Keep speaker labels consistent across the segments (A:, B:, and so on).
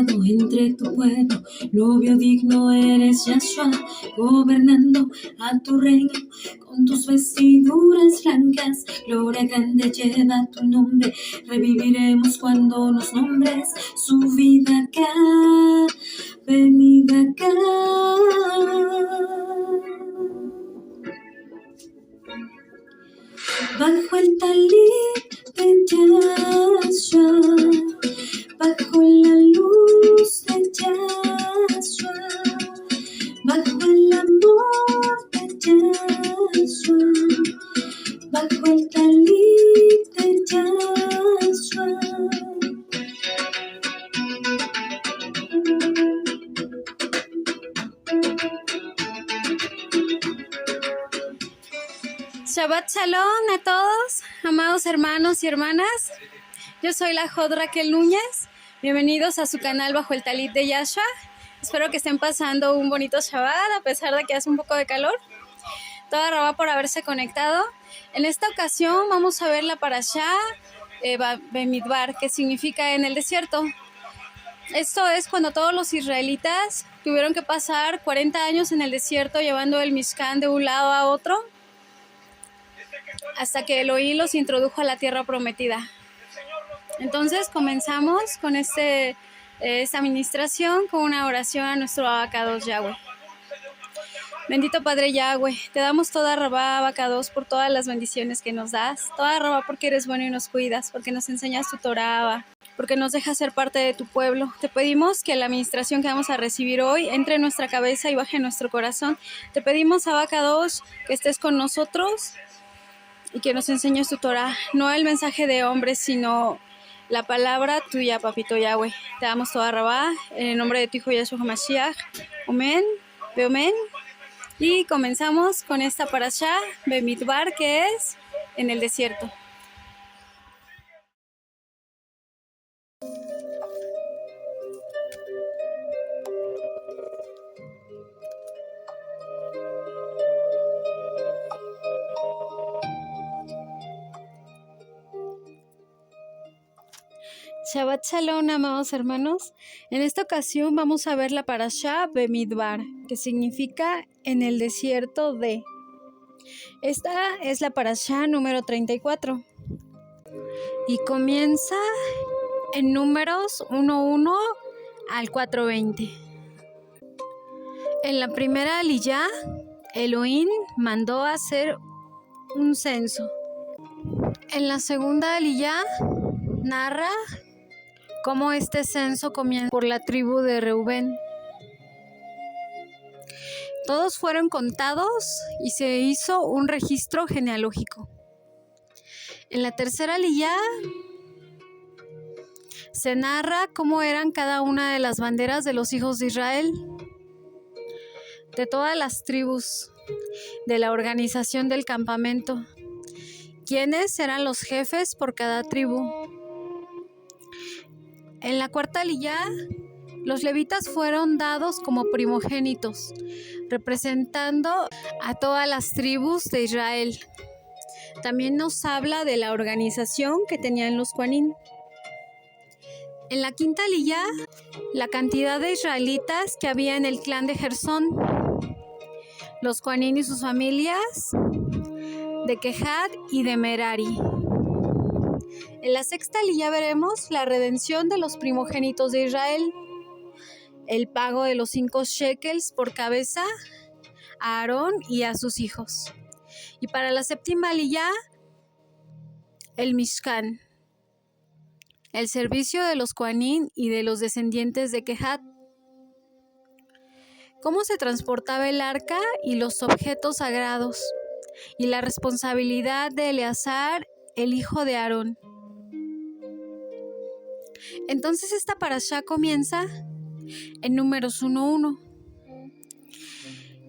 A: amado entre tu pueblo, novio digno eres Yahshua, gobernando a tu reino con tus vestiduras blancas. Gloria grande lleva tu nombre, reviviremos cuando nos nombres. Subid acá, venid acá. Bajo el talit de Yahshua, bajo la luz de Yahshua, bajo el amor de Yahshua, bajo el talit de Yahshua.
B: Shabbat Shalom a todos, amados hermanos y hermanas. Yo soy la Jod Raquel Núñez. Bienvenidos a su canal Bajo el Talit de Yahshua. Espero que estén pasando un bonito Shabbat a pesar de que hace un poco de calor. Toda Rabá por haberse conectado. En esta ocasión vamos a ver la parashá Bemidbar, que significa en el desierto. Esto es cuando todos los israelitas tuvieron que pasar 40 años en el desierto llevando el Mishkan de un lado a otro, hasta que Elohim los introdujo a la tierra prometida. Entonces comenzamos con esta administración con una oración a nuestro Abacados Yahweh. Bendito Padre Yahweh, te damos toda Rabá, Abacados, por todas las bendiciones que nos das, toda Rabá porque eres bueno y nos cuidas, porque nos enseñas tu Torah, Abba, porque nos dejas ser parte de tu pueblo. Te pedimos que la administración que vamos a recibir hoy entre en nuestra cabeza y baje en nuestro corazón. Te pedimos, Abacados, que estés con nosotros y que nos enseñes tu Torah, no el mensaje de hombres, sino la palabra tuya, Papito Yahweh. Te damos toda Rabá, en el nombre de tu Hijo Yahshua HaMashiach. Amén, amén. Y comenzamos con esta parashá Bemidbar, que es en el desierto. Shabbat Shalom, amados hermanos. En esta ocasión vamos a ver la parashá Bemidbar, que significa en el desierto de. Esta es la parashá número 34 y comienza en números 1:1 al 4:20. En la primera aliyá, Elohim mandó hacer un censo. En la segunda aliyá narra cómo este censo comienza por la tribu de Reubén. Todos fueron contados y se hizo un registro genealógico. En la tercera aliyá se narra cómo eran cada una de las banderas de los hijos de Israel, de todas las tribus, de la organización del campamento, quiénes eran los jefes por cada tribu. En la cuarta aliyá, los levitas fueron dados como primogénitos, representando a todas las tribus de Israel. También nos habla de la organización que tenían los Kohanim. En la quinta aliyá, la cantidad de israelitas que había en el clan de Gersón, los Kohanim y sus familias, de Kehat y de Merari. En la sexta aliyá veremos la redención de los primogénitos de Israel, el pago de los 5 shekels por cabeza a Aarón y a sus hijos. Y para la séptima aliyá, el Mishkan, el servicio de los Kohanim y de los descendientes de Kehat. Cómo se transportaba el arca y los objetos sagrados, y la responsabilidad de Eleazar, el hijo de Aarón. Entonces esta parashá comienza en números 1:1.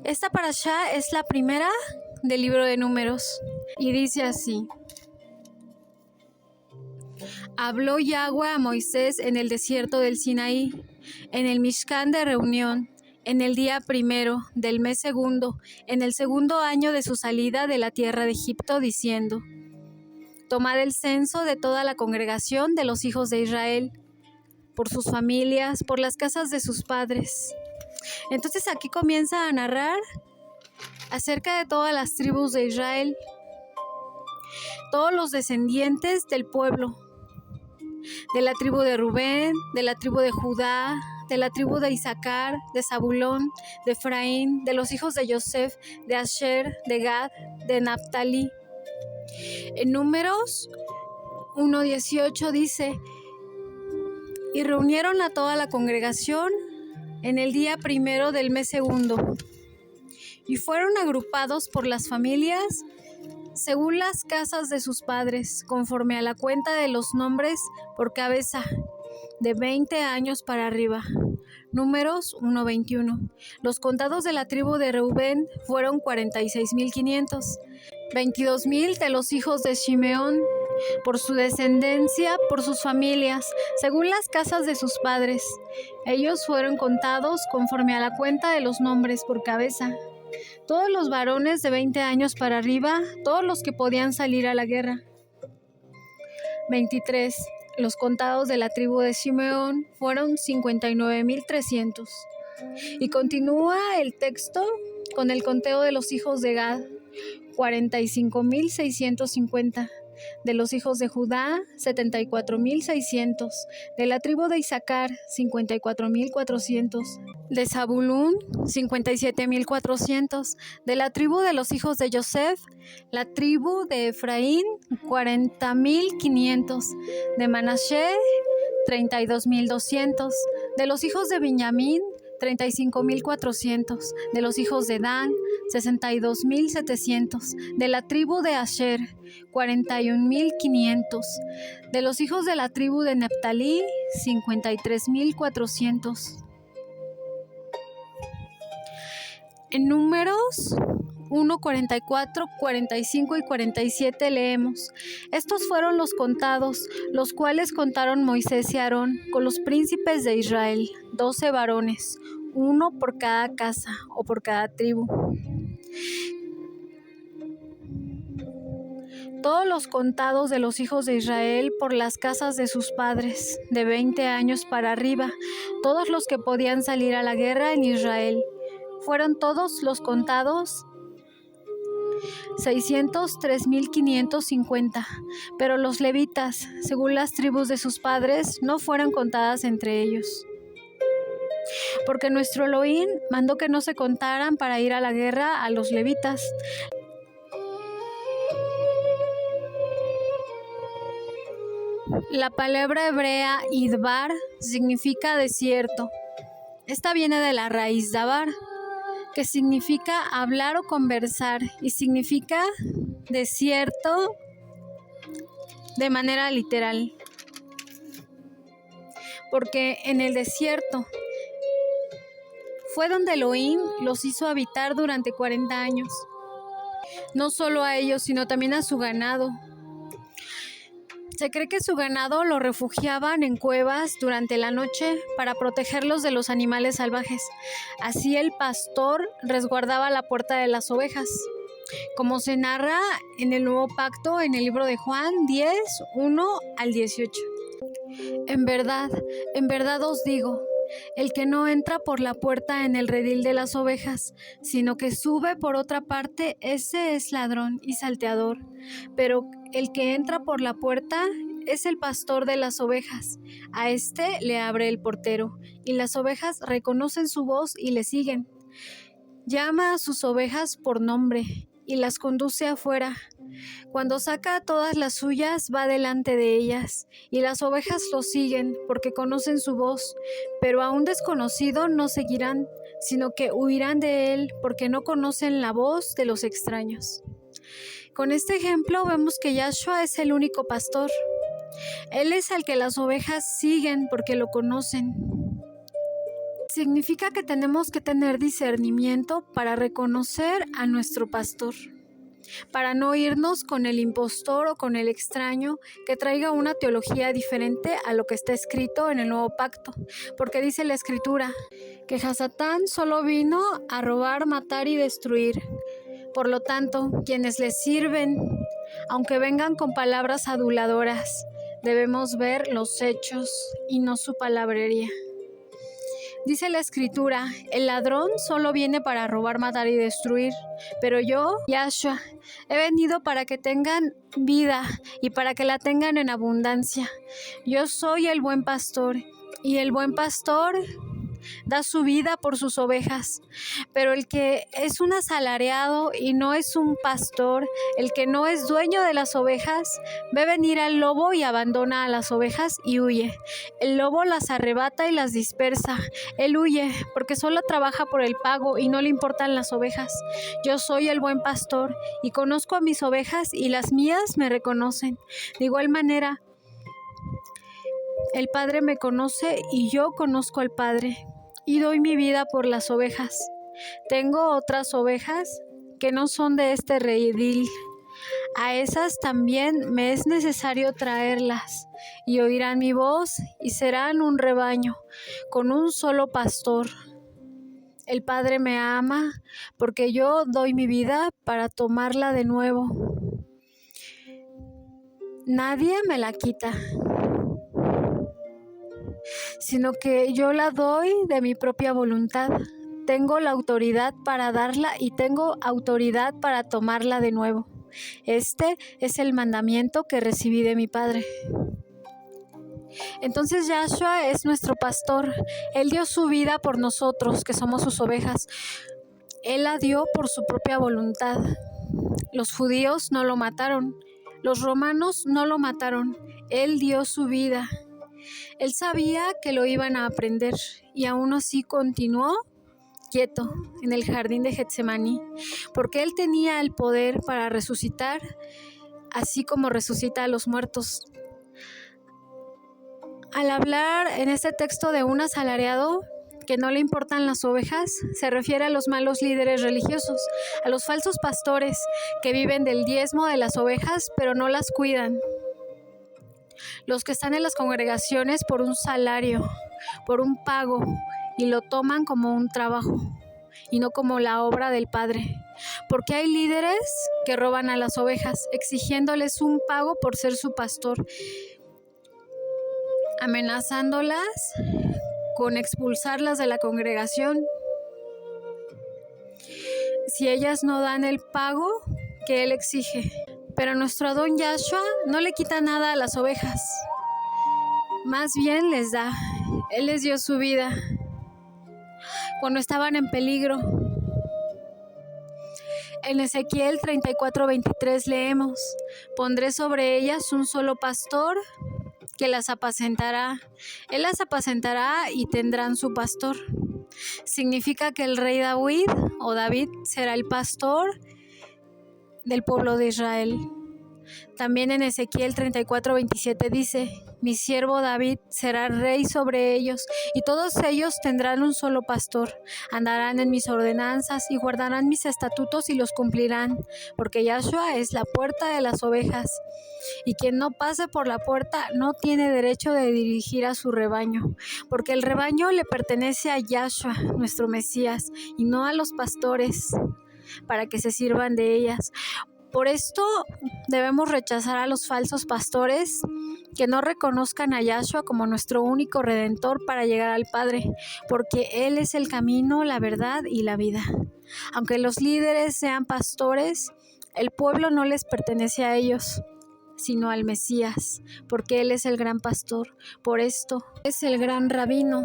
B: Esta parashá es la primera del libro de Números y dice así: Habló Yahweh a Moisés en el desierto del Sinaí, en el Mishkan de reunión, en el día 1 del mes 2, en el 2º año de su salida de la tierra de Egipto, diciendo: Tomad el censo de toda la congregación de los hijos de Israel, por sus familias, por las casas de sus padres. Entonces aquí comienza a narrar acerca de todas las tribus de Israel, todos los descendientes del pueblo, de la tribu de Rubén, de la tribu de Judá, de la tribu de Isaacar, de Zabulón, de Efraín, de los hijos de Yosef, de Asher, de Gad, de Naptalí. En Números 1:18 dice: y reunieron a toda la congregación en el día primero del mes segundo, y fueron agrupados por las familias según las casas de sus padres, conforme a la cuenta de los nombres por cabeza, de 20 años para arriba. Números 1:21. Los contados de la tribu de Reubén fueron 46,500. 22,000 de los hijos de Shimeón, por su descendencia, por sus familias, según las casas de sus padres. Ellos fueron contados conforme a la cuenta de los nombres por cabeza. Todos los varones de 20 años para arriba, todos los que podían salir a la guerra. 23. Los contados de la tribu de Shimeón fueron 59,300. Y continúa el texto con el conteo de los hijos de Gad, 45,650. De los hijos de Judá, 74,600. De la tribu de Isaacar, 54,400. De Zabulún, 57,400. De la tribu de los hijos de Yosef, la tribu de Efraín, 40,500. De Manashe, 32,200. De los hijos de Benjamín, 35,400. De los hijos de Dan, 62,700. De la tribu de Asher, 41,500. De los hijos de la tribu de Naptalí, 53,400. En Números 1, 44, 45 y 47 leemos: estos fueron los contados, los cuales contaron Moisés y Aarón con los príncipes de Israel, 12 varones, uno por cada casa o por cada tribu. Todos los contados de los hijos de Israel por las casas de sus padres, de 20 años para arriba, todos los que podían salir a la guerra en Israel. Fueron todos los contados 603,550, pero los levitas, según las tribus de sus padres, no fueron contadas entre ellos. Porque nuestro Elohim mandó que no se contaran para ir a la guerra a los levitas. La palabra hebrea idbar significa desierto. Esta viene de la raíz dabar, que significa hablar o conversar, y significa desierto de manera literal. Porque en el desierto fue donde Elohim los hizo habitar durante 40 años. No solo a ellos, sino también a su ganado. Se cree que su ganado lo refugiaban en cuevas durante la noche para protegerlos de los animales salvajes. Así el pastor resguardaba la puerta de las ovejas, como se narra en el Nuevo Pacto en el libro de Juan 10, 1 al 18. En verdad os digo, el que no entra por la puerta en el redil de las ovejas, sino que sube por otra parte, ese es ladrón y salteador. Pero el que entra por la puerta es el pastor de las ovejas. A éste le abre el portero, y las ovejas reconocen su voz y le siguen. Llama a sus ovejas por nombre y las conduce afuera. Cuando saca a todas las suyas, va delante de ellas, y las ovejas lo siguen porque conocen su voz, pero a un desconocido no seguirán, sino que huirán de él porque no conocen la voz de los extraños. Con este ejemplo vemos que Yahshua es el único pastor. Él es al que las ovejas siguen porque lo conocen. Significa que tenemos que tener discernimiento para reconocer a nuestro pastor, para no irnos con el impostor o con el extraño que traiga una teología diferente a lo que está escrito en el Nuevo Pacto, porque dice la Escritura que Hasatán solo vino a robar, matar y destruir. Por lo tanto, quienes les sirven, aunque vengan con palabras aduladoras, debemos ver los hechos y no su palabrería. Dice la Escritura, el ladrón solo viene para robar, matar y destruir, pero yo, Yahshua, he venido para que tengan vida y para que la tengan en abundancia. Yo soy el buen pastor, y el buen pastor da su vida por sus ovejas, pero el que es un asalariado y no es un pastor, el que no es dueño de las ovejas, ve venir al lobo y abandona a las ovejas y huye. El lobo las arrebata y las dispersa. Él huye porque solo trabaja por el pago y no le importan las ovejas. Yo soy el buen pastor y conozco a mis ovejas y las mías me reconocen. De igual manera, el Padre me conoce y yo conozco al Padre, y doy mi vida por las ovejas. Tengo otras ovejas que no son de este redil. A esas también me es necesario traerlas, y oirán mi voz, y serán un rebaño, con un solo pastor. El Padre me ama, porque yo doy mi vida para tomarla de nuevo. Nadie me la quita, sino que yo la doy de mi propia voluntad. Tengo la autoridad para darla y tengo autoridad para tomarla de nuevo. Este es el mandamiento que recibí de mi Padre. Entonces Yahshua es nuestro pastor. Él dio su vida por nosotros, que somos sus ovejas. Él la dio por su propia voluntad. Los judíos no lo mataron. Los romanos no lo mataron. Él dio su vida. Él sabía que lo iban a aprender y aún así continuó quieto en el jardín de Getsemaní, porque él tenía el poder para resucitar, así como resucita a los muertos. Al hablar en este texto de un asalariado que no le importan las ovejas, se refiere a los malos líderes religiosos, a los falsos pastores que viven del diezmo de las ovejas, pero no las cuidan. Los que están en las congregaciones por un salario, por un pago, y lo toman como un trabajo y no como la obra del Padre. Porque hay líderes que roban a las ovejas, exigiéndoles un pago por ser su pastor, amenazándolas con expulsarlas de la congregación si ellas no dan el pago que él exige. Pero nuestro Adón Yahshua no le quita nada a las ovejas, más bien les da. Él les dio su vida cuando estaban en peligro. En Ezequiel 34:23 leemos: pondré sobre ellas un solo pastor que las apacentará. Él las apacentará y tendrán su pastor. Significa que el rey David será el pastor del pueblo de Israel. También en Ezequiel 34:27 dice: mi siervo David será rey sobre ellos, y todos ellos tendrán un solo pastor. Andarán en mis ordenanzas y guardarán mis estatutos y los cumplirán, porque Yahshua es la puerta de las ovejas, y quien no pase por la puerta no tiene derecho de dirigir a su rebaño, porque el rebaño le pertenece a Yahshua, nuestro Mesías, y no a los pastores, para que se sirvan de ellas. Por esto debemos rechazar a los falsos pastores que no reconozcan a Yahshua como nuestro único redentor para llegar al Padre, porque Él es el camino, la verdad y la vida. Aunque los líderes sean pastores, el pueblo no les pertenece a ellos, sino al Mesías, porque Él es el gran pastor. Por esto es el gran rabino,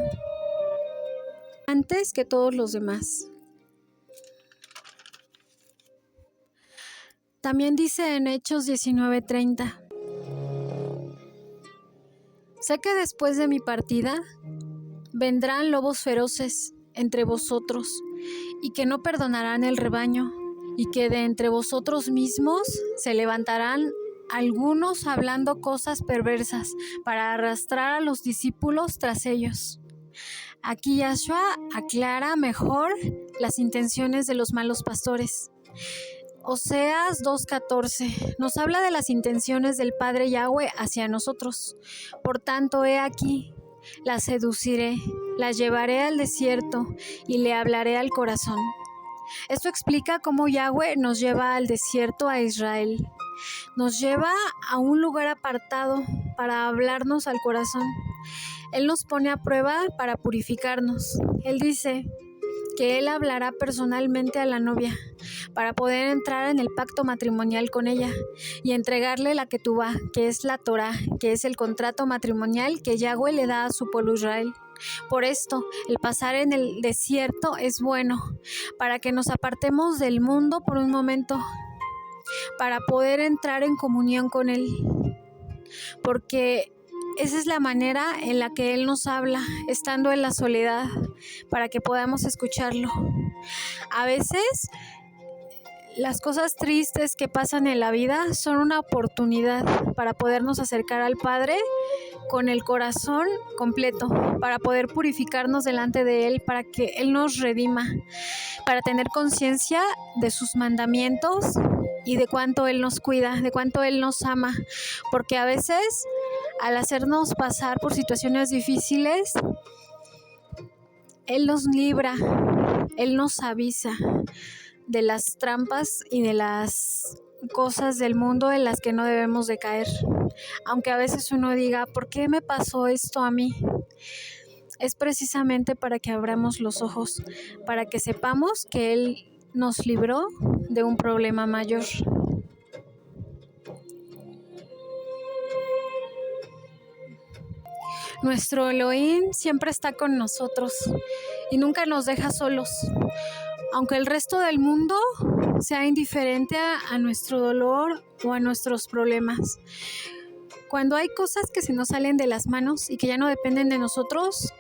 B: antes que todos los demás. También dice en Hechos 19:30: sé que después de mi partida vendrán lobos feroces entre vosotros, y que no perdonarán el rebaño, y que de entre vosotros mismos se levantarán algunos hablando cosas perversas para arrastrar a los discípulos tras ellos. Aquí Yahshua aclara mejor las intenciones de los malos pastores. Oseas 2:14 nos habla de las intenciones del Padre Yahweh hacia nosotros. Por tanto, he aquí, las seduciré, las llevaré al desierto y le hablaré al corazón. Esto explica cómo Yahweh nos lleva al desierto a Israel. nos lleva a un lugar apartado para hablarnos al corazón. Él nos pone a prueba para purificarnos. Él dice que Él hablará personalmente a la novia para poder entrar en el pacto matrimonial con ella y entregarle la ketubá, que es la Torá, que es el contrato matrimonial que Yahweh le da a su pueblo Israel. Por esto, el pasar en el desierto es bueno, para que nos apartemos del mundo por un momento, para poder entrar en comunión con Él, porque esa es la manera en la que Él nos habla, estando en la soledad, para que podamos escucharlo. A veces, las cosas tristes que pasan en la vida son una oportunidad para podernos acercar al Padre con el corazón completo, para poder purificarnos delante de Él, para que Él nos redima, para tener conciencia de sus mandamientos y de cuánto Él nos cuida, de cuánto Él nos ama, porque a veces al hacernos pasar por situaciones difíciles, Él nos libra, Él nos avisa de las trampas y de las cosas del mundo en las que no debemos de caer. Aunque a veces uno diga, ¿por qué me pasó esto a mí? Es precisamente para que abramos los ojos, para que sepamos que Él nos libró de un problema mayor. Nuestro Elohim siempre está con nosotros y nunca nos deja solos. Aunque el resto del mundo sea indiferente a nuestro dolor o a nuestros problemas. Cuando hay cosas que se nos salen de las manos y que ya no dependen de nosotros,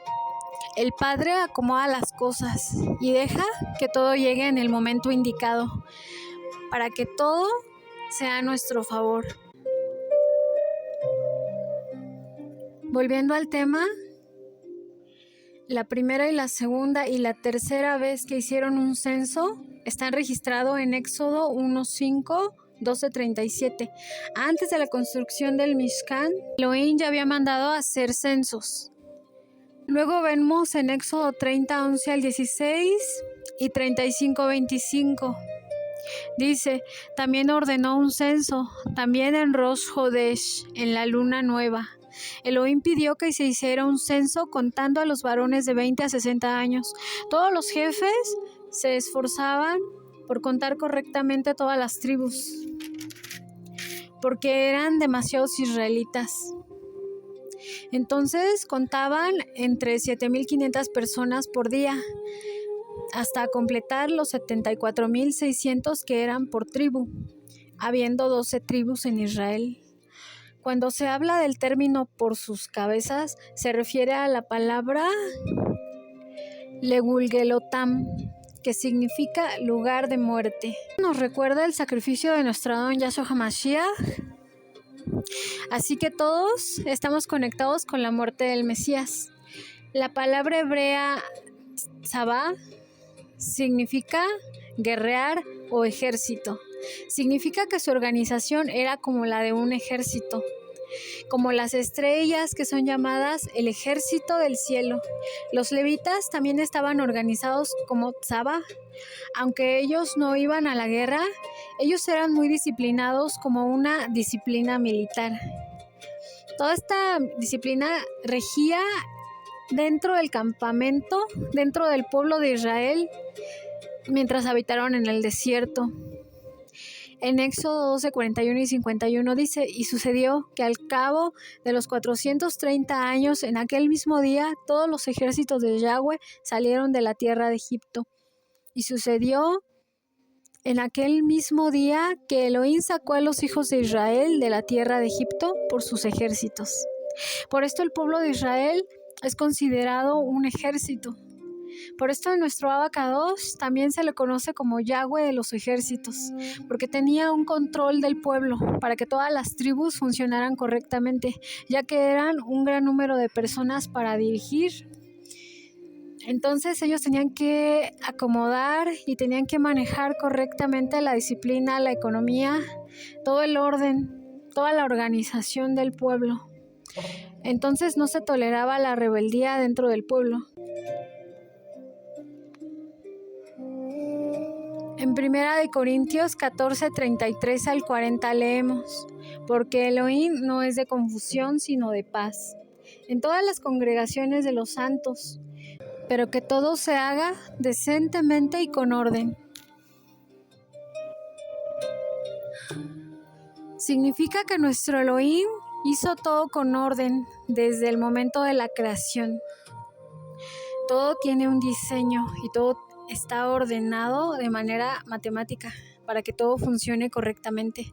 B: el Padre acomoda las cosas y deja que todo llegue en el momento indicado, para que todo sea a nuestro favor. Volviendo al tema, la primera y la segunda y la tercera vez que hicieron un censo están registrados en Éxodo 1:5, 12:37. Antes de la construcción del Mishkan, Elohim ya había mandado a hacer censos. Luego vemos en Éxodo 30, 11 al 16 y 35, 25. Dice, también ordenó un censo, también en Rosh Hodesh, en la luna nueva. Elohim pidió que se hiciera un censo contando a los varones de 20 a 60 años. Todos los jefes se esforzaban por contar correctamente todas las tribus, porque eran demasiados israelitas. Entonces contaban entre 7,500 personas por día, hasta completar los 74,600 que eran por tribu, habiendo 12 tribus en Israel. Cuando se habla del término por sus cabezas, se refiere a la palabra Legulgelotam, que significa lugar de muerte. Nos recuerda el sacrificio de nuestro Adón Yahshua HaMashiach. Así que todos estamos conectados con la muerte del Mesías. La palabra hebrea Tzabá significa guerrear o ejército. Significa que su organización era como la de un ejército, como las estrellas que son llamadas el ejército del cielo. Los levitas también estaban organizados como Tzabá. Aunque ellos no iban a la guerra, ellos eran muy disciplinados como una disciplina militar. Toda esta disciplina regía dentro del campamento, dentro del pueblo de Israel, mientras habitaron en el desierto. En Éxodo 12, 41 y 51 dice, y sucedió que al cabo de los 430 años, en aquel mismo día, todos los ejércitos de Yahweh salieron de la tierra de Egipto. Y sucedió en aquel mismo día que Elohim sacó a los hijos de Israel de la tierra de Egipto por sus ejércitos. Por esto el pueblo de Israel es considerado un ejército. Por esto en nuestro Abacadosh también se le conoce como Yahweh de los ejércitos, porque tenía un control del pueblo para que todas las tribus funcionaran correctamente, ya que eran un gran número de personas para dirigir. Entonces ellos tenían que acomodar y tenían que manejar correctamente la disciplina, la economía, todo el orden, toda la organización del pueblo. Entonces no se toleraba la rebeldía dentro del pueblo. En 1 Corintios 14, 33 al 40 leemos: porque Elohim no es de confusión, sino de paz, en todas las congregaciones de los santos, pero que todo se haga decentemente y con orden. Significa que nuestro Elohim hizo todo con orden desde el momento de la creación. Todo tiene un diseño y todo está ordenado de manera matemática para que todo funcione correctamente.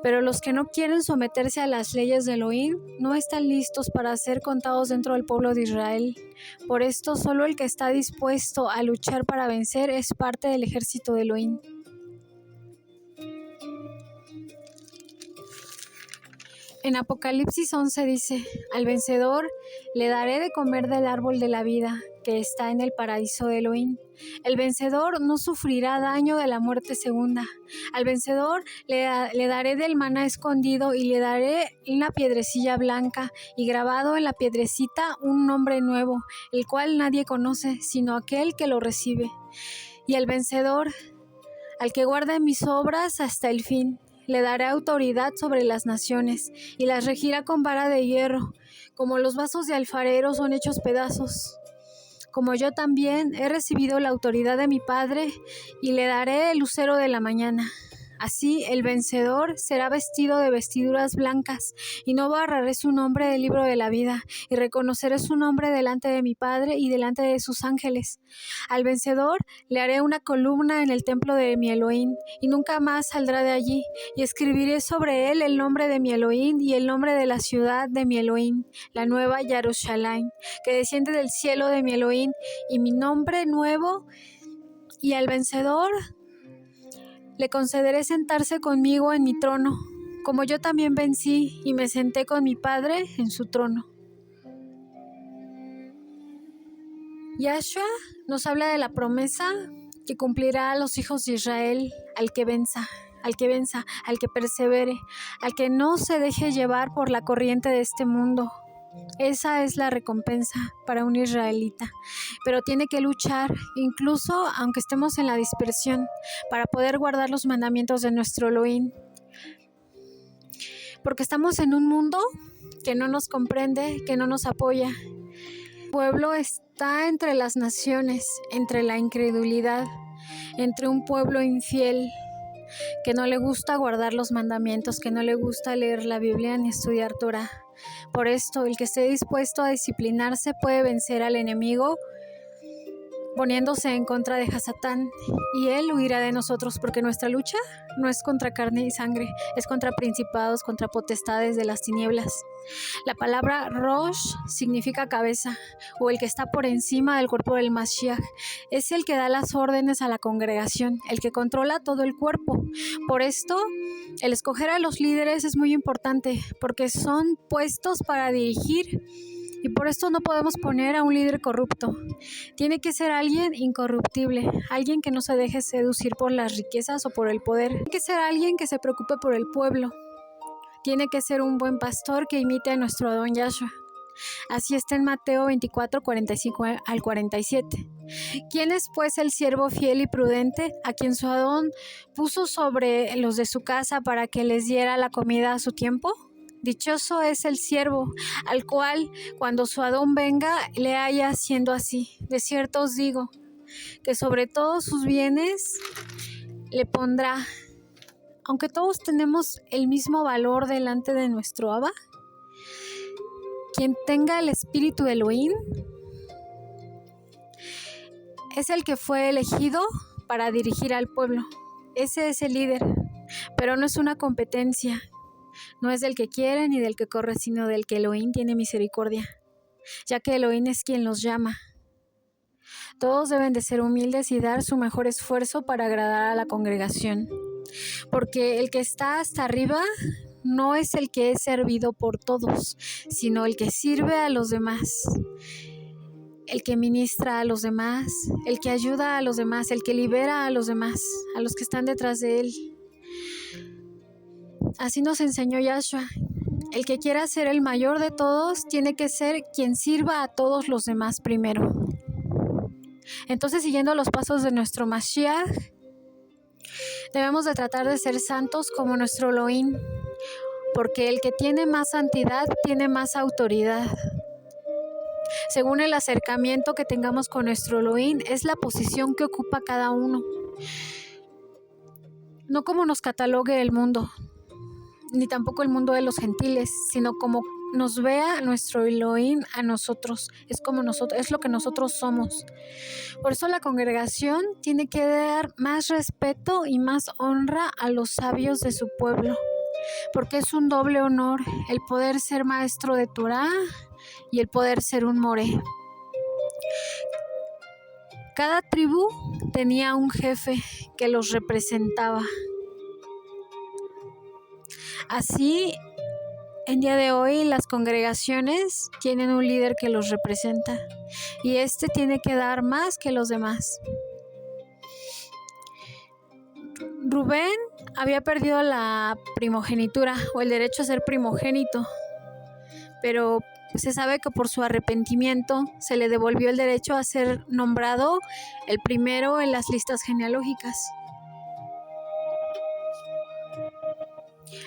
B: Pero los que no quieren someterse a las leyes de Elohim no están listos para ser contados dentro del pueblo de Israel. Por esto, solo el que está dispuesto a luchar para vencer es parte del ejército de Elohim. En Apocalipsis 11 dice: al vencedor le daré de comer del árbol de la vida que está en el paraíso de Elohim. El vencedor no sufrirá daño de la muerte segunda. Al vencedor le daré del maná escondido y le daré una piedrecilla blanca y grabado en la piedrecita un nombre nuevo, el cual nadie conoce sino aquel que lo recibe. Y al vencedor, al que guarde mis obras hasta el fin, le daré autoridad sobre las naciones y las regirá con vara de hierro, como los vasos de alfarero son hechos pedazos. Como yo también he recibido la autoridad de mi Padre, y le daré el lucero de la mañana. Así el vencedor será vestido de vestiduras blancas, y no borraré su nombre del libro de la vida, y reconoceré su nombre delante de mi Padre y delante de sus ángeles. Al vencedor le haré una columna en el templo de mi Elohim, y nunca más saldrá de allí, y escribiré sobre él el nombre de mi Elohim y el nombre de la ciudad de mi Elohim, la nueva Jerusalén, que desciende del cielo de mi Elohim, y mi nombre nuevo. Y al vencedor le concederé sentarse conmigo en mi trono, como yo también vencí y me senté con mi Padre en su trono. Yahshua nos habla de la promesa que cumplirá a los hijos de Israel al que venza, al que persevere, al que no se deje llevar por la corriente de este mundo. Esa es la recompensa para un israelita, pero tiene que luchar, incluso aunque estemos en la dispersión, para poder guardar los mandamientos de nuestro Elohim. Porque estamos en un mundo que no nos comprende, que no nos apoya. El pueblo está entre las naciones, entre la incredulidad, entre un pueblo infiel, que no le gusta guardar los mandamientos, que no le gusta leer la Biblia ni estudiar Torah. Por esto, el que esté dispuesto a disciplinarse puede vencer al enemigo poniéndose en contra de Hasatán, y él huirá de nosotros, porque nuestra lucha no es contra carne y sangre, es contra principados, contra potestades de las tinieblas. La palabra Rosh significa cabeza, o el que está por encima del cuerpo del Mashiach. Es el que da las órdenes a la congregación, el que controla todo el cuerpo. Por esto, el escoger a los líderes es muy importante, porque son puestos para dirigir. Y por esto no podemos poner a un líder corrupto. Tiene que ser alguien incorruptible, alguien que no se deje seducir por las riquezas o por el poder. Tiene que ser alguien que se preocupe por el pueblo. Tiene que ser un buen pastor que imite a nuestro Adón Yahshua. Así está en Mateo 24, 45 al 47. ¿Quién es pues el siervo fiel y prudente a quien su Adón puso sobre los de su casa para que les diera la comida a su tiempo? Dichoso es el siervo, al cual, cuando su Adón venga, le haya haciendo así. De cierto os digo, que sobre todos sus bienes le pondrá. Aunque todos tenemos el mismo valor delante de nuestro Abba, quien tenga el espíritu de Elohim es el que fue elegido para dirigir al pueblo. Ese es el líder, pero no es una competencia. No es del que quiere ni del que corre, sino del que Elohim tiene misericordia, ya que Elohim es quien los llama. Todos deben de ser humildes y dar su mejor esfuerzo para agradar a la congregación, porque el que está hasta arriba no es el que es servido por todos, sino el que sirve a los demás, el que ministra a los demás, el que ayuda a los demás, el que libera a los demás, a los que están detrás de él. Así nos enseñó Yahshua. El que quiera ser el mayor de todos tiene que ser quien sirva a todos los demás primero. Entonces, siguiendo los pasos de nuestro Mashiach, Debemos de tratar de ser santos como nuestro Elohim, porque el que tiene más santidad tiene más autoridad. Según el acercamiento que tengamos con nuestro Elohim, es la posición que ocupa cada uno. No como nos catalogue el mundo, ni tampoco el mundo de los gentiles, sino como nos vea nuestro Elohim a nosotros. Es lo que nosotros somos. Por eso la congregación tiene que dar más respeto y más honra a los sabios de su pueblo, porque es un doble honor el poder ser maestro de Torah y el poder ser un moré. Cada tribu tenía un jefe que los representaba. Así, en día de hoy, las congregaciones tienen un líder que los representa y este tiene que dar más que los demás. Rubén había perdido la primogenitura o el derecho a ser primogénito, pero se sabe que por su arrepentimiento se le devolvió el derecho a ser nombrado el primero en las listas genealógicas.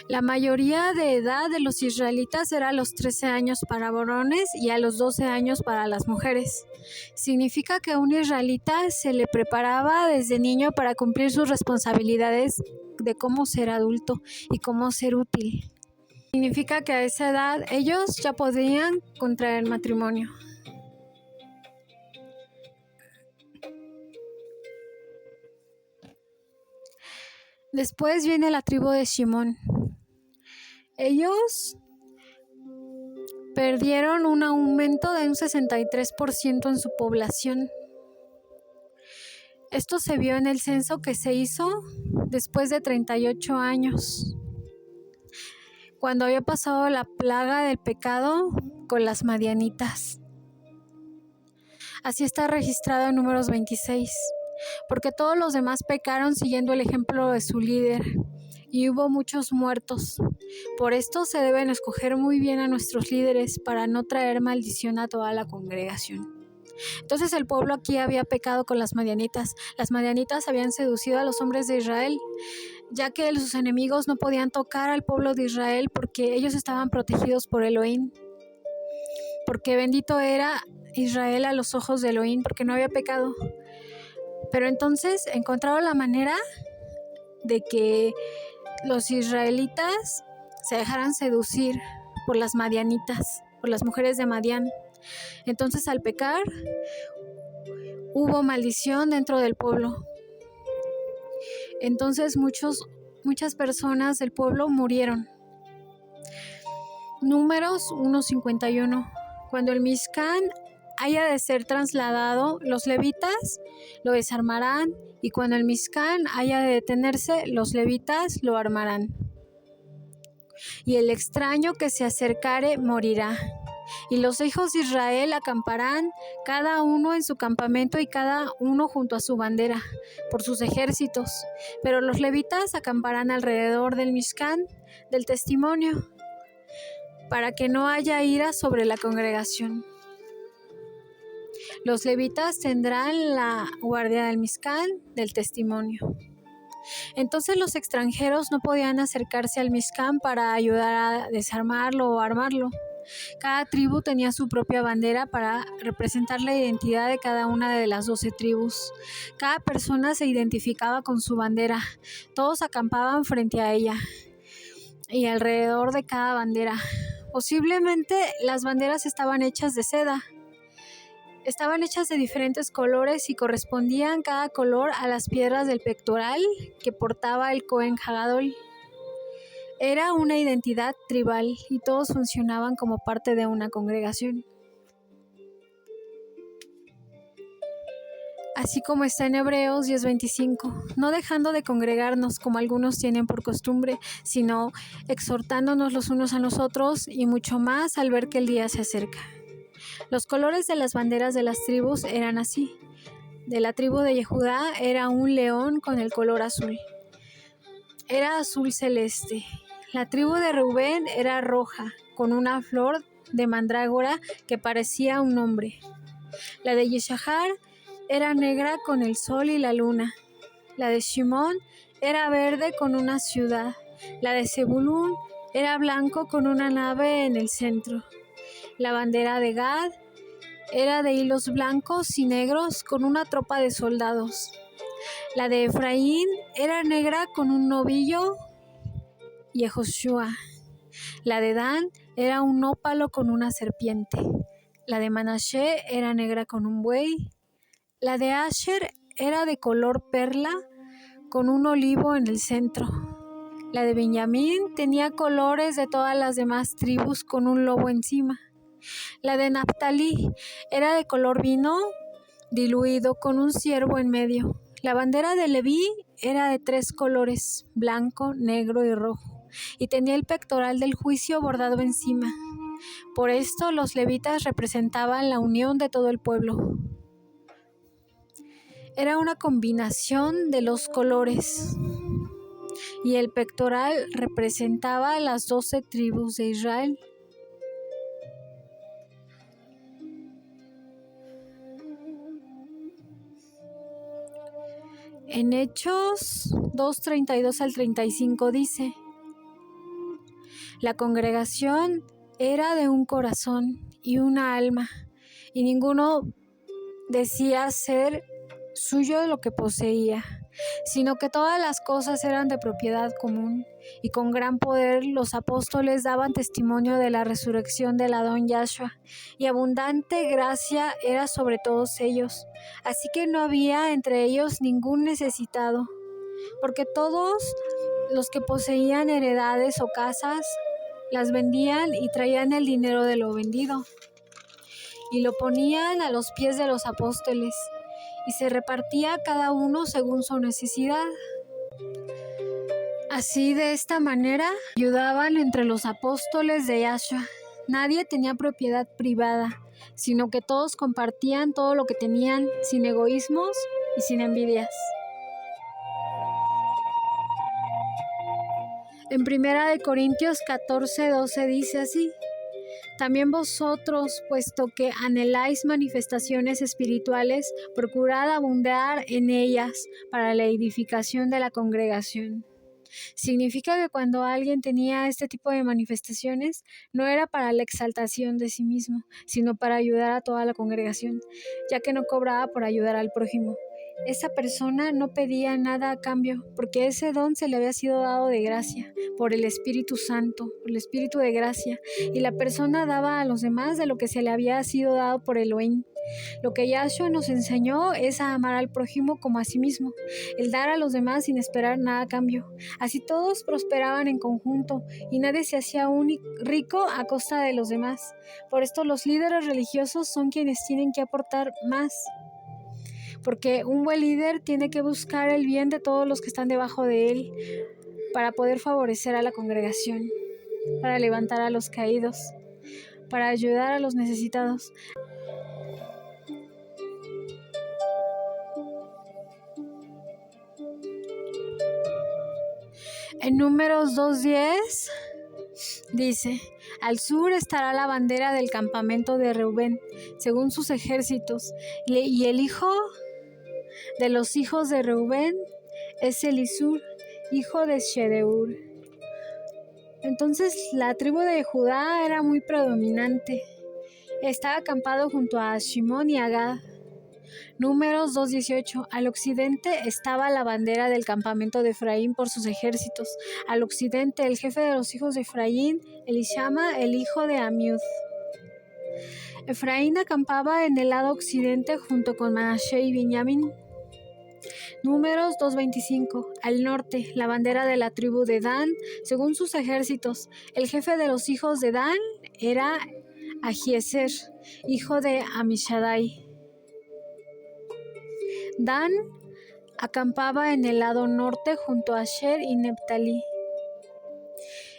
B: La mayoría de edad de los israelitas era a los 13 años para varones y a los 12 años para las mujeres. Significa que un israelita se le preparaba desde niño para cumplir sus responsabilidades de cómo ser adulto y cómo ser útil. Significa que a esa edad ellos ya podían contraer matrimonio. Después viene la tribu de Shimón. Ellos perdieron un aumento de un 63% en su población. Esto se vio en el censo que se hizo después de 38 años, cuando había pasado la plaga del pecado con las madianitas. Así está registrado en Números 26, porque todos los demás pecaron siguiendo el ejemplo de su líder, y hubo muchos muertos. Por esto se deben escoger muy bien a nuestros líderes para no traer maldición a toda la congregación. Entonces el pueblo aquí había pecado con las madianitas. Las madianitas habían seducido a los hombres de Israel, ya que sus enemigos no podían tocar al pueblo de Israel porque ellos estaban protegidos por Elohim. Porque bendito era Israel a los ojos de Elohim, porque no había pecado. Pero entonces encontraron la manera de que los israelitas se dejaran seducir por las madianitas, por las mujeres de Madián. Entonces al pecar hubo maldición dentro del pueblo. Entonces muchas personas del pueblo murieron. Números 1:51. Cuando el Mishkan haya de ser trasladado, los levitas lo desarmarán, y cuando el Mishkan haya de detenerse, los levitas lo armarán. Y el extraño que se acercare morirá. Y los hijos de Israel acamparán, cada uno en su campamento y cada uno junto a su bandera, por sus ejércitos. Pero los levitas acamparán alrededor del Mishkan del testimonio, para que no haya ira sobre la congregación. Los levitas tendrán la guardia del Mishkan del testimonio. Entonces los extranjeros no podían acercarse al Mishkan para ayudar a desarmarlo o armarlo. Cada tribu tenía su propia bandera para representar la identidad de cada una de las 12 tribus. Cada persona se identificaba con su bandera. Todos acampaban frente a ella y alrededor de cada bandera. Posiblemente las banderas estaban hechas de seda. Estaban hechas de diferentes colores y correspondían cada color a las piedras del pectoral que portaba el Cohen Hagadol. Era una identidad tribal y todos funcionaban como parte de una congregación. Así como está en Hebreos 10:25, no dejando de congregarnos como algunos tienen por costumbre, sino exhortándonos los unos a los otros, y mucho más al ver que el día se acerca. Los colores de las banderas de las tribus eran así. De la tribu de Judá era un león con el color azul. Era azul celeste. La tribu de Rubén era roja, con una flor de mandrágora que parecía un hombre. La de Yisachar era negra con el sol y la luna. La de Shimón era verde con una ciudad. La de Zebulún era blanco con una nave en el centro. La bandera de Gad era de hilos blancos y negros con una tropa de soldados. La de Efraín era negra con un novillo y Yehoshua. La de Dan era un ópalo con una serpiente. La de Manashe era negra con un buey. La de Asher era de color perla con un olivo en el centro. La de Benjamín tenía colores de todas las demás tribus con un lobo encima. La de Naftalí era de color vino diluido con un ciervo en medio. La bandera de Leví era de 3 colores, blanco, negro y rojo, y tenía el pectoral del juicio bordado encima. Por esto los levitas representaban la unión de todo el pueblo. Era una combinación de los colores, y el pectoral representaba las 12 tribus de Israel. En Hechos 2:32 al 35 dice: la congregación era de un corazón y una alma, y ninguno decía ser suyo lo que poseía, sino que todas las cosas eran de propiedad común, y con gran poder los apóstoles daban testimonio de la resurrección del Adón Yahshua, y abundante gracia era sobre todos ellos, así que no había entre ellos ningún necesitado, porque todos los que poseían heredades o casas las vendían y traían el dinero de lo vendido, y lo ponían a los pies de los apóstoles, y se repartía cada uno según su necesidad. Así, de esta manera, ayudaban entre los apóstoles de Yahshua. Nadie tenía propiedad privada, sino que todos compartían todo lo que tenían, sin egoísmos y sin envidias. En 1 Corintios 14:12 dice así: también vosotros, puesto que anheláis manifestaciones espirituales, procurad abundar en ellas para la edificación de la congregación. Significa que cuando alguien tenía este tipo de manifestaciones, no era para la exaltación de sí mismo, sino para ayudar a toda la congregación, ya que no cobraba por ayudar al prójimo. Esa persona no pedía nada a cambio, porque ese don se le había sido dado de gracia, por el Espíritu Santo, por el Espíritu de gracia, y la persona daba a los demás de lo que se le había sido dado por Elohim. Lo que Yahshua nos enseñó es a amar al prójimo como a sí mismo, el dar a los demás sin esperar nada a cambio. Así todos prosperaban en conjunto y nadie se hacía rico a costa de los demás. Por esto los líderes religiosos son quienes tienen que aportar más, porque un buen líder tiene que buscar el bien de todos los que están debajo de él para poder favorecer a la congregación, para levantar a los caídos, para ayudar a los necesitados. En Números 2:10 dice: al sur estará la bandera del campamento de Reubén, según sus ejércitos, y el hijo de los hijos de Reubén es Elisur, hijo de Shedeur. Entonces la tribu de Judá era muy predominante. Estaba acampado junto a Shimón y a Gad. Números 2:18. Al occidente estaba la bandera del campamento de Efraín por sus ejércitos. Al occidente, el jefe de los hijos de Efraín, Elishama, el hijo de Amiud. Efraín acampaba en el lado occidente junto con Manashe y Benjamín. Números 2:25. Al norte, la bandera de la tribu de Dan, según sus ejércitos. El jefe de los hijos de Dan era Ahiezer, hijo de Amishadai. Dan acampaba en el lado norte junto a Asher y Neftalí.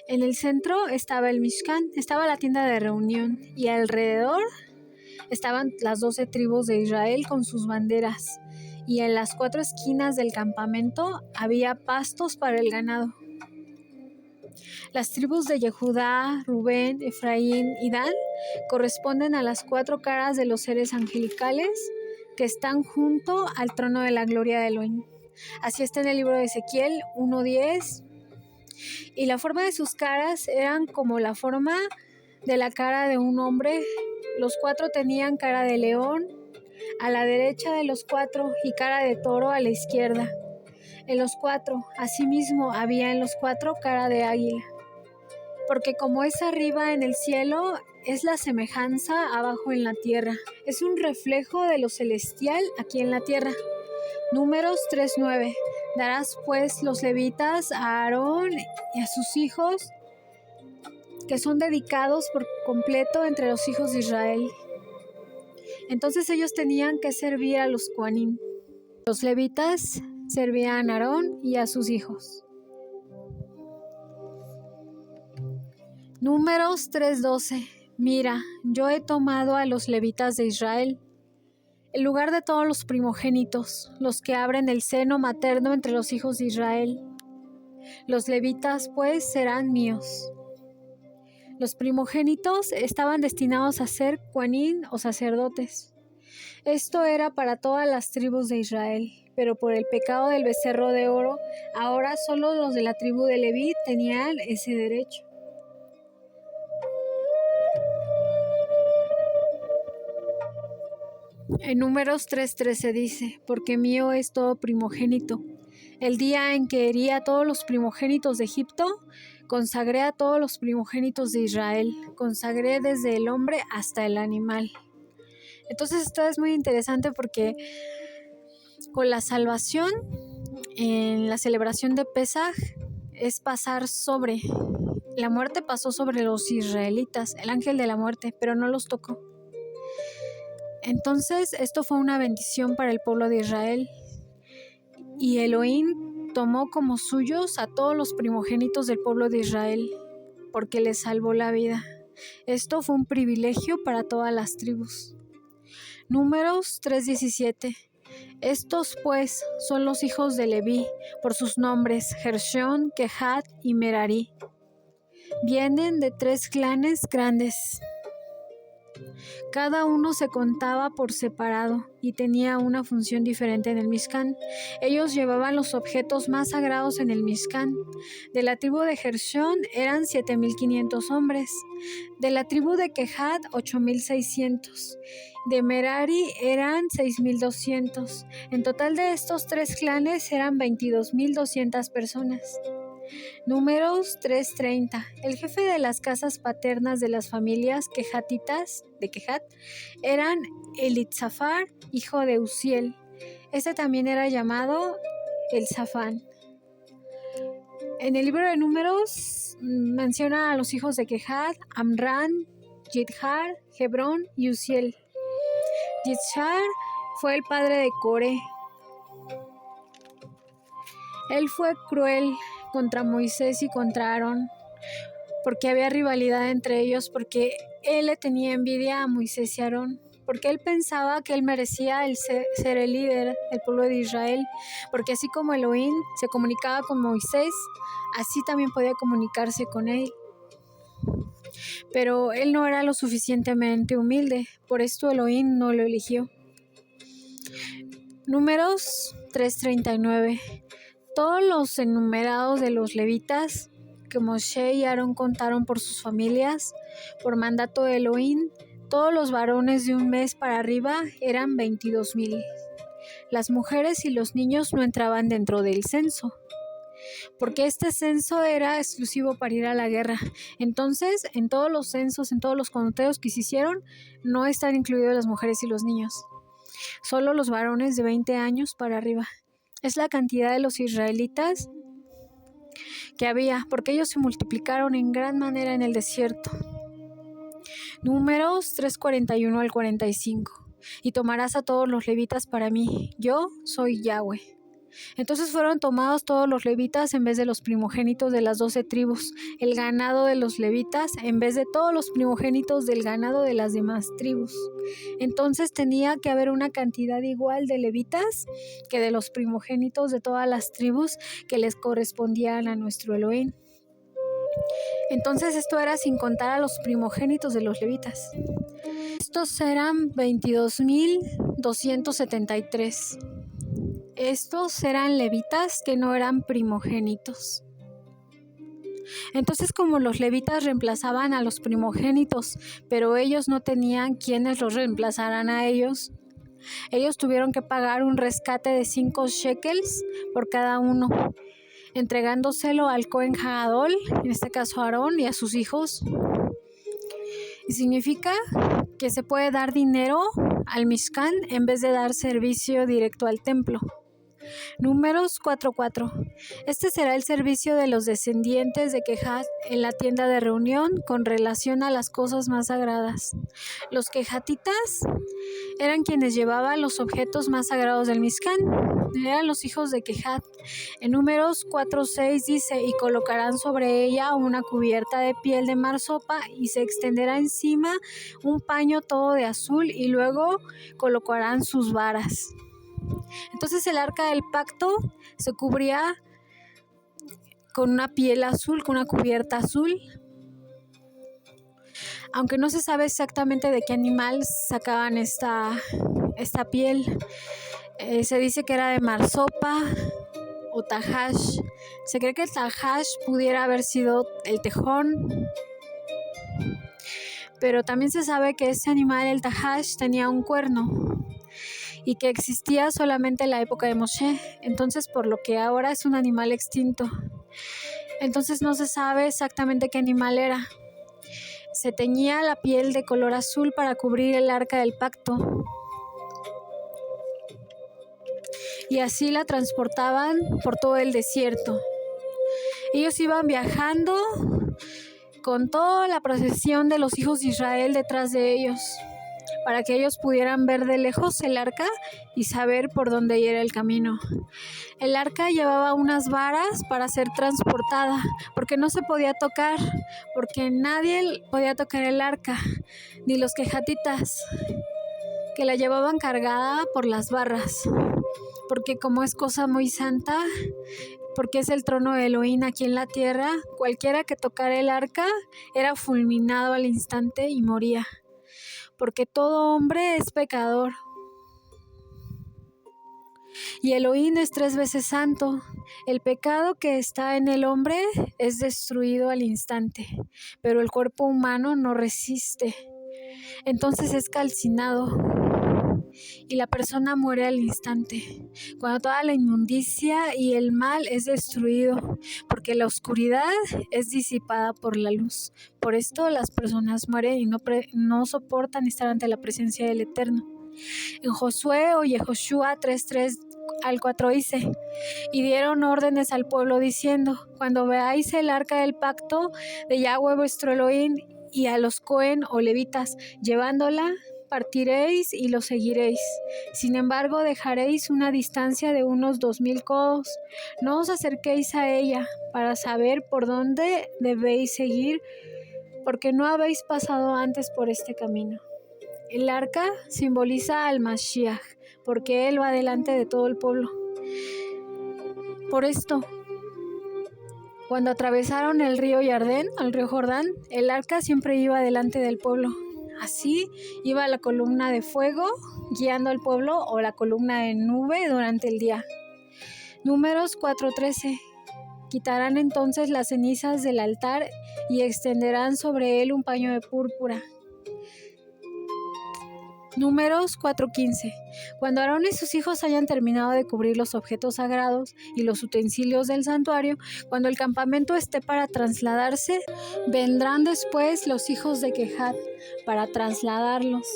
B: En el centro estaba el Mishkan, estaba la tienda de reunión, y alrededor estaban las 12 tribus de Israel con sus banderas, y en las 4 esquinas del campamento había pastos para el ganado. Las tribus de Yehudá, Rubén, Efraín y Dan corresponden a las 4 caras de los seres angelicales que están junto al trono de la gloria de Elohim. Así está en el libro de Ezequiel 1:10. Y la forma de sus caras eran como la forma de la cara de un hombre. Los 4 tenían cara de león a la derecha de los 4 y cara de toro a la izquierda. En los 4, asimismo, había en los 4 cara de águila. Porque como es arriba en el cielo, es la semejanza abajo en la tierra. Es un reflejo de lo celestial aquí en la tierra. Números 3:9. Darás pues los levitas a Aarón y a sus hijos, que son dedicados por completo entre los hijos de Israel. Entonces ellos tenían que servir a los Coanim. Los levitas servían a Aarón y a sus hijos. Números 3:12. Mira, yo he tomado a los levitas de Israel, en lugar de todos los primogénitos, los que abren el seno materno entre los hijos de Israel. Los levitas, pues, serán míos. Los primogénitos estaban destinados a ser Coanim o sacerdotes. Esto era para todas las tribus de Israel, pero por el pecado del becerro de oro, ahora solo los de la tribu de Leví tenían ese derecho. En Números 3:13 dice, porque mío es todo primogénito. El día en que herí a todos los primogénitos de Egipto, consagré a todos los primogénitos de Israel, consagré desde el hombre hasta el animal. Entonces esto es muy interesante porque con la salvación, en la celebración de Pesaj, es pasar sobre. La muerte pasó sobre los israelitas, el ángel de la muerte, pero no los tocó. Entonces esto fue una bendición para el pueblo de Israel. Y Elohim tomó como suyos a todos los primogénitos del pueblo de Israel, porque les salvó la vida. Esto fue un privilegio para todas las tribus. Números 3:17. Estos pues son los hijos de Leví, por sus nombres, Gershón, Kehat y Merari. Vienen de 3 clanes grandes. Cada uno se contaba por separado y tenía una función diferente en el Mishkan. Ellos llevaban los objetos más sagrados en el Mishkan. De la tribu de Gershón eran 7,500 hombres. De la tribu de Kehat, 8,600. De Merari eran 6,200. En total de estos 3 clanes eran 22,200 personas. Números 3:30. El jefe de las casas paternas de las familias quejatitas de Kehat eran Elitzafar, hijo de Uziel. Este también era llamado Elzafán. En el libro de Números menciona a los hijos de Kehat, Amram, Yithar, Hebrón y Uziel. Yithar fue el padre de Coré. Él fue cruel contra Moisés y contra Aarón, porque había rivalidad entre ellos, porque él le tenía envidia a Moisés y Aarón, porque él pensaba que él merecía ser el líder del pueblo de Israel, porque así como Elohim se comunicaba con Moisés, así también podía comunicarse con él. Pero él no era lo suficientemente humilde, por esto Elohim no lo eligió. Números 3:39. Todos los enumerados de los levitas que Moshe y Aarón contaron por sus familias, por mandato de Elohim, todos los varones de un mes para arriba eran 22,000. Las mujeres y los niños no entraban dentro del censo, porque este censo era exclusivo para ir a la guerra. Entonces, en todos los censos, en todos los conteos que se hicieron, no están incluidos las mujeres y los niños, solo los varones de 20 años para arriba. Es la cantidad de los israelitas que había, porque ellos se multiplicaron en gran manera en el desierto. Números 3:41 al 45. Y tomarás a todos los levitas para mí, yo soy Yahweh. Entonces fueron tomados todos los levitas en vez de los primogénitos de las 12 tribus, el ganado de los levitas en vez de todos los primogénitos del ganado de las demás tribus. Entonces tenía que haber una cantidad igual de levitas que de los primogénitos de todas las tribus que les correspondían a nuestro Elohim. Entonces esto era sin contar a los primogénitos de los levitas. Estos eran 22,273. Estos eran levitas que no eran primogénitos. Entonces, como los levitas reemplazaban a los primogénitos, pero ellos no tenían quienes los reemplazaran a ellos tuvieron que pagar un rescate de 5 shekels por cada uno, entregándoselo al Cohen Gadol, en este caso a Aarón, y a sus hijos. Y significa que se puede dar dinero al Mishkan en vez de dar servicio directo al templo. Números 4:4. Este será el servicio de los descendientes de Kehat en la tienda de reunión con relación a las cosas más sagradas. Los Kehatitas eran quienes llevaban los objetos más sagrados del Mishkan. Eran los hijos de Kehat. En Números 4:6 dice: y colocarán sobre ella una cubierta de piel de marsopa y se extenderá encima un paño todo de azul y luego colocarán sus varas. Entonces el arca del pacto se cubría con una piel azul, con una cubierta azul. Aunque no se sabe exactamente de qué animal sacaban esta piel. Se dice que era de marsopa o tahash. Se cree que el tahash pudiera haber sido el tejón. Pero también se sabe que este animal, el tahash, tenía un cuerno y que existía solamente en la época de Moshe, entonces por lo que ahora es un animal extinto. Entonces no se sabe exactamente qué animal era. Se teñía la piel de color azul para cubrir el arca del pacto. Y así la transportaban por todo el desierto. Ellos iban viajando con toda la procesión de los hijos de Israel detrás de ellos, para que ellos pudieran ver de lejos el arca y saber por dónde era el camino. El arca llevaba unas varas para ser transportada, porque no se podía tocar, porque nadie podía tocar el arca, ni los quejatitas, que la llevaban cargada por las barras, porque como es cosa muy santa, porque es el trono de Elohim aquí en la tierra, cualquiera que tocara el arca era fulminado al instante y moría. Porque todo hombre es pecador. Y Elohim es 3 veces santo. El pecado que está en el hombre es destruido al instante, pero el cuerpo humano no resiste. Entonces es calcinado y la persona muere al instante, cuando toda la inmundicia y el mal es destruido, porque la oscuridad es disipada por la luz. Por esto las personas mueren y no soportan estar ante la presencia del Eterno. En Josué o Yehoshua 3:3 al 4 dice: y dieron órdenes al pueblo diciendo: cuando veáis el arca del pacto de Yahweh vuestro Elohim y a los Cohen o levitas llevándola, partiréis y lo seguiréis. Sin embargo, dejaréis una distancia de unos 2000 codos. No os acerquéis a ella para saber por dónde debéis seguir, porque no habéis pasado antes por este camino. El arca simboliza al Mashiach, porque él va delante de todo el pueblo. Por esto, cuando atravesaron el río Jordán, el arca siempre iba delante del pueblo. Así iba la columna de fuego guiando al pueblo o la columna de nube durante el día. Números 4:13. Quitarán entonces las cenizas del altar y extenderán sobre él un paño de púrpura. Números 4:15. Cuando Aarón y sus hijos hayan terminado de cubrir los objetos sagrados y los utensilios del santuario, cuando el campamento esté para trasladarse, vendrán después los hijos de Kehat para trasladarlos,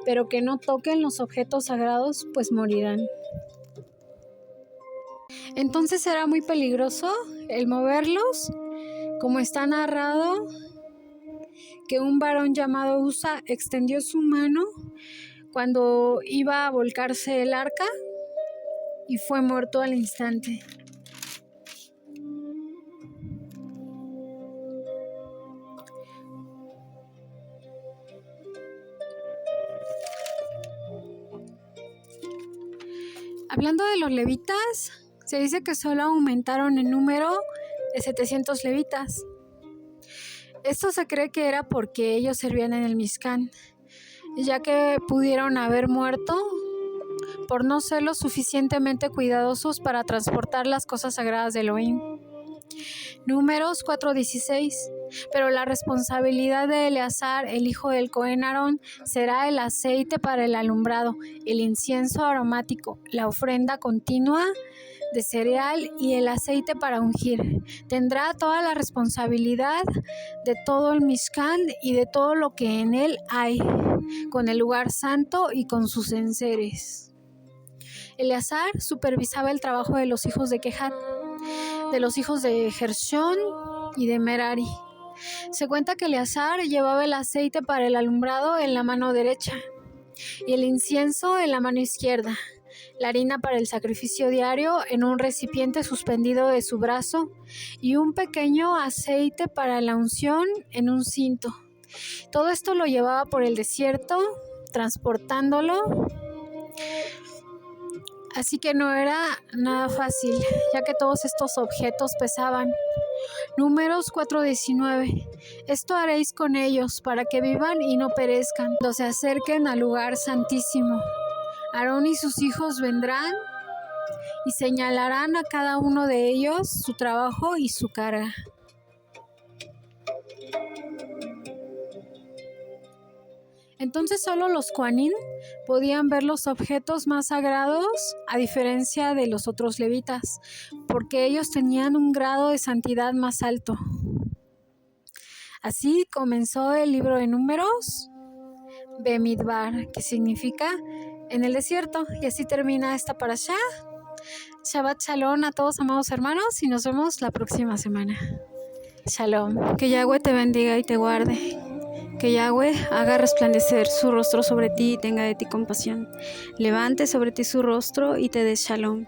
B: pero que no toquen los objetos sagrados, pues morirán. Entonces será muy peligroso el moverlos, como está narrado que un varón llamado Usa extendió su mano cuando iba a volcarse el arca y fue muerto al instante. Hablando de los levitas, se dice que solo aumentaron el número de 700 levitas. Esto se cree que era porque ellos servían en el Mishkan, ya que pudieron haber muerto por no ser lo suficientemente cuidadosos para transportar las cosas sagradas de Elohim. Números 4:16. Pero la responsabilidad de Eleazar, el hijo del Cohen Aarón, será el aceite para el alumbrado, el incienso aromático, la ofrenda continua de cereal y el aceite para ungir. Tendrá toda la responsabilidad de todo el Mishkan y de todo lo que en él hay, con el lugar santo y con sus enseres. Eleazar supervisaba el trabajo de los hijos de Kehat, de los hijos de Gershón y de Merari. Se cuenta que Eleazar llevaba el aceite para el alumbrado en la mano derecha y el incienso en la mano izquierda, la harina para el sacrificio diario en un recipiente suspendido de su brazo y un pequeño aceite para la unción en un cinto. Todo esto lo llevaba por el desierto, transportándolo. Así que no era nada fácil, ya que todos estos objetos pesaban. Números 4:19. Esto haréis con ellos, para que vivan y no perezcan, cuando se acerquen al lugar santísimo. Aarón y sus hijos vendrán y señalarán a cada uno de ellos su trabajo y su carga. Entonces solo los Kohanim podían ver los objetos más sagrados, a diferencia de los otros levitas, porque ellos tenían un grado de santidad más alto. Así comenzó el libro de Números, Bemidbar, que significa en el desierto, y así termina esta parashá. Shabbat Shalom a todos, amados hermanos, y nos vemos la próxima semana. Shalom. Que Yahweh te bendiga y te guarde. Que Yahweh haga resplandecer su rostro sobre ti y tenga de ti compasión. Levante sobre ti su rostro y te dé shalom.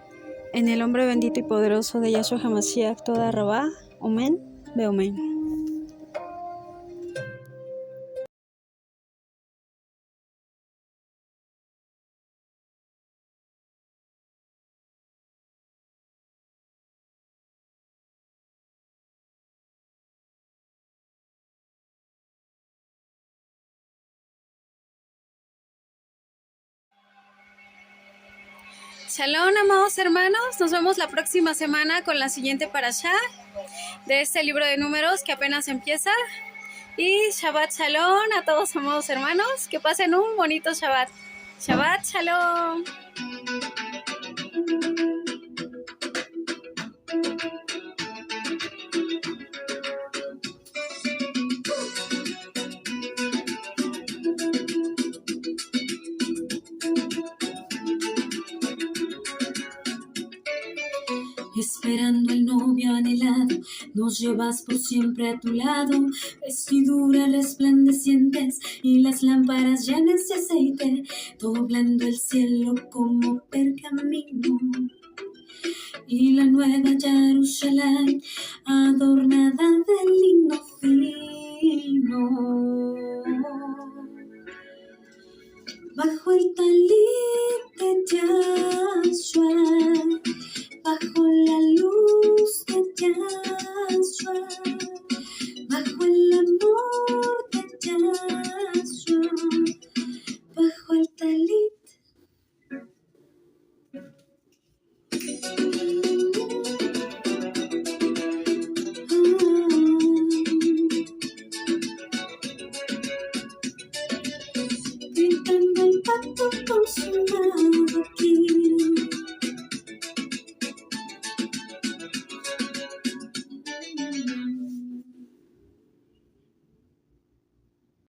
B: En el nombre bendito y poderoso de Yahshua HaMashiach, toda Rabá, Omen, Beomen.
A: Shalom, amados hermanos, nos vemos la próxima semana con la siguiente parashá de este libro de Números que apenas empieza. Y Shabbat Shalom a todos, amados hermanos, que pasen un bonito Shabbat. Shabbat Shalom. Esperando el novio anhelado, nos llevas por siempre a tu lado, vestiduras resplandecientes y las lámparas llenas de aceite, doblando el cielo como pergamino. Y la nueva Jerusalén adornada de lino fino. Bajo el talit de Yahshua, bajo la luz de Yahshua, bajo el amor de Yahshua, bajo el talit. Gritando el pacto con su